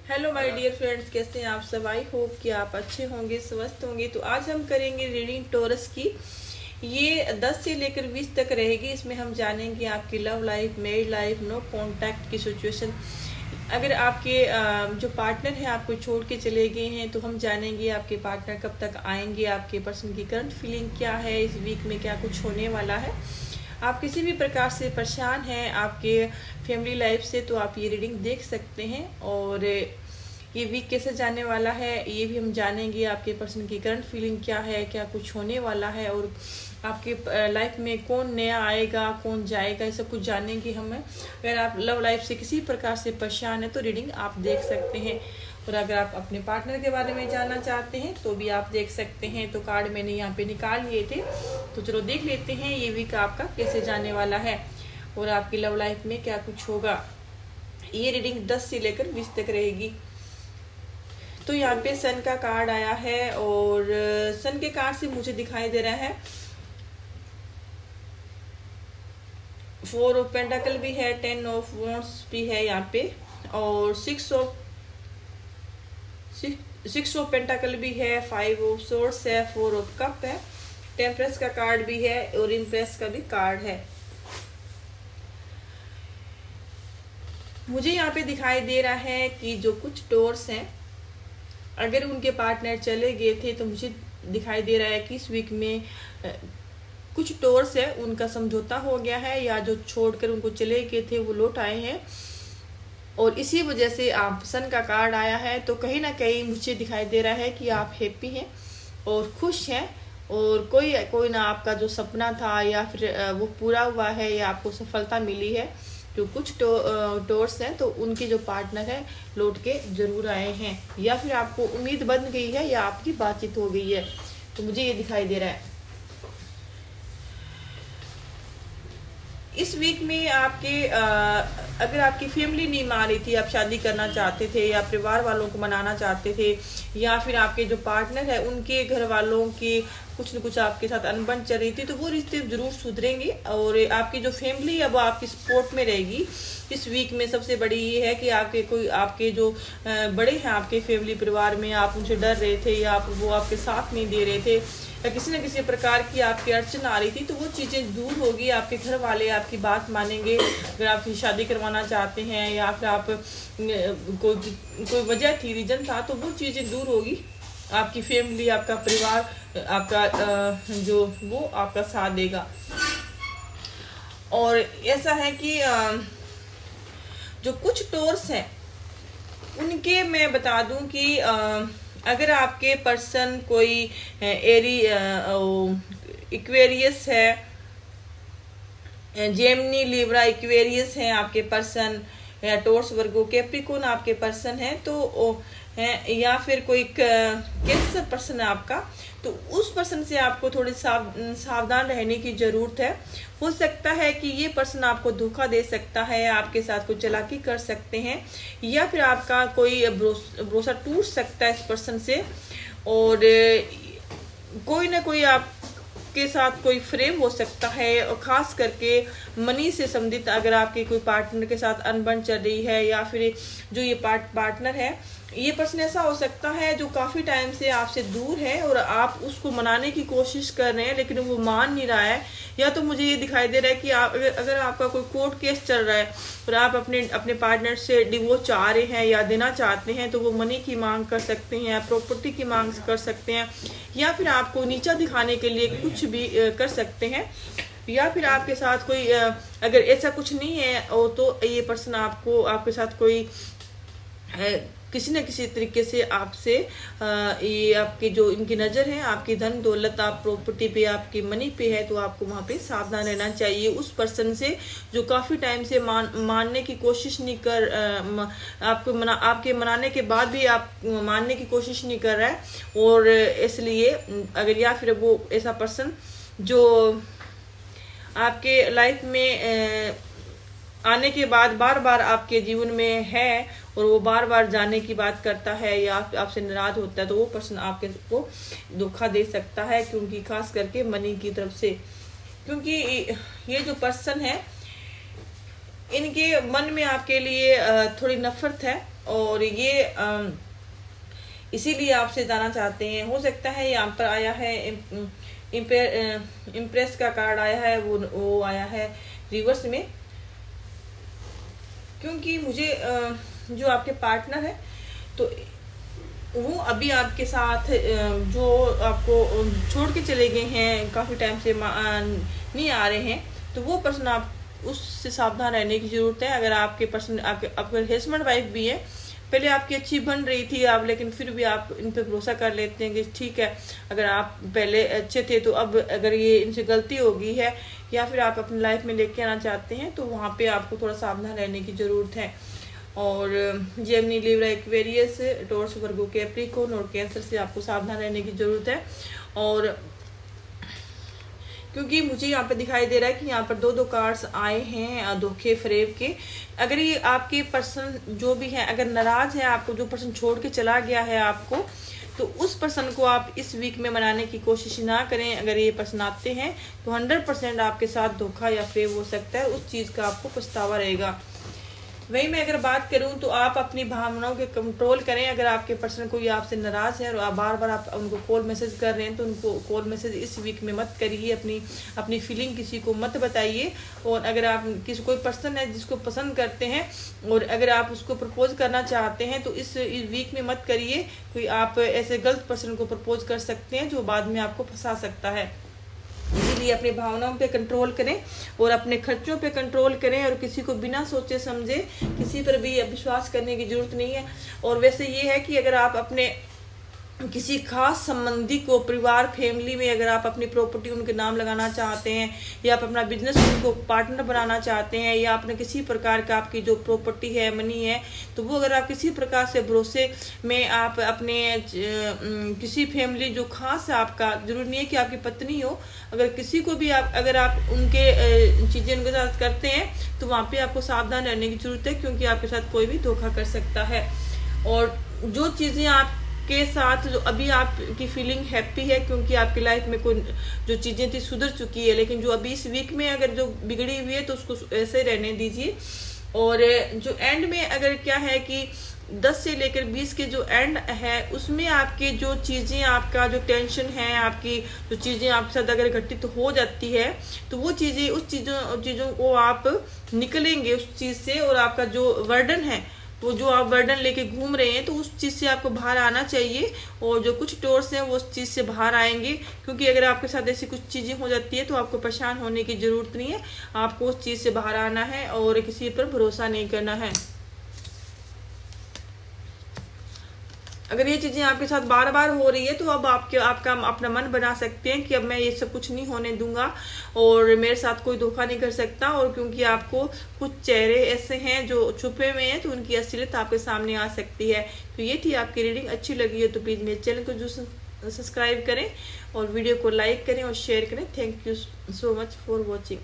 Hello my dear friends, कैसे हैं आप सब। आई होप कि आप अच्छे होंगे, स्वस्थ होंगे। तो आज हम करेंगे रीडिंग टॉरस की। ये 10 से लेकर 20 तक रहेगी। इसमें हम जानेंगे आपकी love life, married life, no contact की सिचुएशन। अगर आपके जो पार्टनर हैं आपको छोड़ के चले गए हैं तो हम जानेंगे आपके पार्टनर कब तक आएंगे, आपके पर्सन की करंट फीलिंग क्या है, इस वीक में क्या कुछ होने वाला है। आप किसी भी प्रकार से परेशान हैं आपके फैमिली लाइफ से तो आप ये रीडिंग देख सकते हैं। और ये वीक कैसे जाने वाला है ये भी हम जानेंगे। आपके पर्सन की करंट फीलिंग क्या है, क्या कुछ होने वाला है, और आपके लाइफ में कौन नया आएगा, कौन जाएगा, ये सब कुछ जानेंगे हम। अगर आप लव लाइफ से किसी प्रकार से परेशान है तो रीडिंग आप देख सकते हैं। और अगर आप अपने पार्टनर के बारे में जानना चाहते हैं तो भी आप देख सकते हैं। तो कार्ड मैंने यहाँ पे निकाल लिए थे, तो चलो देख लेते हैं ये वीक आपका कैसे जाने वाला है और आपकी लव लाइफ में क्या कुछ होगा। ये रीडिंग 10 से लेकर 20 तक रहेगी। तो यहाँ पे सन का कार्ड आया है और सन के कार्ड से मुझे दिखाई दे रहा है 4 ऑफ पेंटाकल भी है, 10 ऑफ वॉन्ड्स भी है यहाँ पे, और 6 ऑफ पेंटाकल भी है, 5 ऑफ सोर्ड्स है, 4 ऑफ कप है, टेम्परेंस का कार्ड भी है और इम्प्रेस का भी कार्ड है। मुझे यहाँ पे दिखाई दे रहा है कि जो कुछ डोर्स हैं अगर उनके पार्टनर चले गए थे तो मुझे दिखाई दे रहा है कि इस वीक में कुछ टोर्स है उनका समझौता हो गया है, या जो छोड़कर उनको चले गए थे वो लौट आए हैं और इसी वजह से आप सन का कार्ड आया है। तो कहीं ना कहीं मुझे दिखाई दे रहा है कि आप हैप्पी हैं और खुश हैं, और कोई ना आपका जो सपना था या फिर वो पूरा हुआ है या आपको सफलता मिली है। जो कुछ टोर्स हैं तो उनके जो पार्टनर है लौट के जरूर आए हैं, या फिर आपको उम्मीद बन गई है या आपकी बातचीत हो गई है। तो मुझे ये दिखाई दे रहा है इस वीक में आपके अगर आपकी फैमिली नहीं मान रही थी, आप शादी करना चाहते थे या परिवार वालों को मनाना चाहते थे, या फिर आपके जो पार्टनर है उनके घर वालों की कुछ न कुछ आपके साथ अनबन चल रही थी, तो वो रिश्ते जरूर सुधरेंगे और आपकी जो फैमिली है वो आपकी सपोर्ट में रहेगी। इस वीक में सबसे बड़ी ये है कि आपके जो बड़े हैं आपके फैमिली परिवार में, आप उनसे डर रहे थे या वो आपके साथ नहीं दे रहे थे, या किसी न किसी प्रकार की आपकी अड़चन आ रही थी, तो वो चीज़ें दूर होगी। आपके घर वाले आपकी बात मानेंगे। अगर आप शादी करवाना चाहते हैं या फिर आप कोई वजह थी, रीजन था, तो वो चीज़ें दूर होगी। आपकी फैमिली, आपका परिवार, आपका जो वो आपका साथ देगा। और ऐसा है कि जो कुछ टोर्स हैं उनके मैं बता दूं कि अगर आपके पर्सन कोई इक्वेरियस है, जेमिनी, लिब्रा, इक्वेरियस है आपके पर्सन, या टोर्स, वर्गो, कैप्रिकॉर्न आपके पर्सन है, तो है, या फिर कोई कैंसर पर्सन है आपका, तो उस पर्सन से आपको थोड़ी सावधान रहने की जरूरत है। हो सकता है कि ये पर्सन आपको धोखा दे सकता है, आपके साथ कोई चालाकी कर सकते हैं, या फिर आपका कोई भरोसा टूट सकता है इस पर्सन से, और कोई ना कोई आपके साथ कोई फ्रेम हो सकता है। और खास करके मनी से संबंधित अगर आपके कोई पार्टनर के साथ अनबन चल रही है, या फिर जो ये पार्टनर है, ये पर्सन ऐसा हो सकता है जो काफी टाइम से आपसे दूर है और आप उसको मनाने की कोशिश कर रहे हैं लेकिन वो मान नहीं रहा है। या तो मुझे ये दिखाई दे रहा है कि आप अगर आपका कोई कोर्ट केस चल रहा है और आप अपने पार्टनर से डिवोर्स चाह रहे हैं या देना चाहते हैं, तो वो मनी की मांग कर सकते हैं, प्रॉपर्टी की मांग कर सकते हैं, या फिर आपको नीचा दिखाने के लिए कुछ भी कर सकते हैं। या फिर आपके साथ कोई अगर ऐसा कुछ नहीं है तो ये पर्सन आपके साथ कोई किसी न किसी तरीके से आपसे ये आपके जो इनकी नज़र है आपकी धन दौलत, आप प्रॉपर्टी पे, आपकी मनी पे है, तो आपको वहाँ पे सावधान रहना चाहिए उस पर्सन से जो काफ़ी टाइम से मानने की कोशिश नहीं कर आपके मनाने के बाद भी आप मानने की कोशिश नहीं कर रहा है। और इसलिए अगर या फिर वो ऐसा पर्सन जो आपके लाइफ में आने के बाद बार बार आपके जीवन में है और वो बार बार जाने की बात करता है या आपसे नाराज होता है, तो वो पर्सन आपके को धोखा दे सकता है, क्योंकि खास करके मनी की तरफ से। क्योंकि ये जो पर्सन है इनके मन में आपके लिए थोड़ी नफरत है, और ये इसीलिए आपसे जाना चाहते हैं। हो सकता है यहाँ पर आया है इम्प्रेस का कार्ड आया है, वो आया है रिवर्स में, क्योंकि मुझे जो आपके पार्टनर है तो वो अभी आपके साथ जो आपको छोड़ के चले गए हैं, काफ़ी टाइम से नहीं आ रहे हैं, तो वो पर्सन आप उससे सावधान रहने की ज़रूरत है। अगर आपके पर्सन आपके हस्बैंड वाइफ भी है, पहले आपकी अच्छी बन रही थी आप, लेकिन फिर भी आप इन पे भरोसा कर लेते हैं कि ठीक है, अगर आप पहले अच्छे थे तो अब अगर ये इनसे गलती हो गई है या फिर आप अपनी लाइफ में लेके आना चाहते हैं, तो वहाँ पे आपको थोड़ा सावधान रहने की ज़रूरत है। और जेमिनी, लिब्रा, एक्वेरियस, टॉरस, वर्गो, कैप्रिकॉर्न और कैंसर से आपको सावधान रहने की ज़रूरत है। और क्योंकि मुझे यहाँ पे दिखाई दे रहा है कि यहाँ पर दो कार्ड्स आए हैं धोखे फरेब के। अगर ये आपके पर्सन जो भी है अगर नाराज है, आपको जो पर्सन छोड़ के चला गया है आपको, तो उस पर्सन को आप इस वीक में मनाने की कोशिश ना करें। अगर ये पर्सन आते हैं तो 100% आपके साथ धोखा या फरेब हो सकता है, उस चीज़ का आपको पछतावा रहेगा। वही मैं अगर बात करूं तो आप अपनी भावनाओं के कंट्रोल करें। अगर आपके पर्सन कोई आपसे नाराज है और आप बार बार आप उनको कॉल मैसेज कर रहे हैं, तो उनको कॉल मैसेज इस वीक में मत करिए, अपनी फीलिंग किसी को मत बताइए। और अगर आप कोई पर्सन है जिसको पसंद करते हैं और अगर आप उसको प्रपोज करना चाहते हैं, तो इस वीक में मत करिए। कोई आप ऐसे गलत पर्सन को प्रपोज कर सकते हैं जो बाद में आपको फंसा सकता है। इसीलिए अपनी भावनाओं पे कंट्रोल करें और अपने खर्चों पे कंट्रोल करें, और किसी को बिना सोचे समझे किसी पर भी विश्वास करने की जरूरत नहीं है। और वैसे ये है कि अगर आप अपने किसी खास संबंधी को परिवार फैमिली में अगर आप अपनी प्रॉपर्टी उनके नाम लगाना चाहते हैं, या आप अपना बिजनेस उनको पार्टनर बनाना चाहते हैं, या अपने किसी प्रकार का आपकी जो प्रॉपर्टी है, मनी है, तो वो अगर आप किसी प्रकार से भरोसे में आप अपने किसी फैमिली जो खास है आपका, जरूरी नहीं है कि आपकी पत्नी हो, अगर किसी को भी अगर आप उनके चीज़ें उनके साथ करते हैं, तो वहाँ पे आपको सावधान रहने की जरूरत है, क्योंकि आपके साथ कोई भी धोखा कर सकता है। और जो चीज़ें आप के साथ जो अभी आपकी फीलिंग हैप्पी है, क्योंकि आपकी लाइफ में कोई जो चीज़ें थी सुधर चुकी है, लेकिन जो अभी इस वीक में अगर जो बिगड़ी हुई है तो उसको ऐसे रहने दीजिए। और जो एंड में अगर क्या है कि 10 से लेकर 20 के जो एंड है, उसमें आपके जो चीज़ें आपका जो टेंशन है, आपकी जो चीज़ें आपके साथ अगर घटित हो जाती है, तो वो चीज़ें उस चीज़ों को आप निकलेंगे उस चीज़ से, और आपका जो वर्डन है वो जो आप बर्डन लेके घूम रहे हैं, तो उस चीज़ से आपको बाहर आना चाहिए। और जो कुछ टोर्स हैं वो उस चीज़ से बाहर आएंगे, क्योंकि अगर आपके साथ ऐसी कुछ चीज़ें हो जाती है तो आपको परेशान होने की ज़रूरत नहीं है। आपको उस चीज़ से बाहर आना है और किसी पर भरोसा नहीं करना है। अगर ये चीज़ें आपके साथ बार बार हो रही है, तो अब आपका अपना मन बना सकते हैं कि अब मैं ये सब कुछ नहीं होने दूंगा और मेरे साथ कोई धोखा नहीं कर सकता। और क्योंकि आपको कुछ चेहरे ऐसे हैं जो छुपे हुए हैं, तो उनकी असलियत आपके सामने आ सकती है। तो ये थी आपकी रीडिंग। अच्छी लगी है तो प्लीज़ मेरे चैनल को जो सब्सक्राइब करें और वीडियो को लाइक करें और शेयर करें। Thank you so much for watching.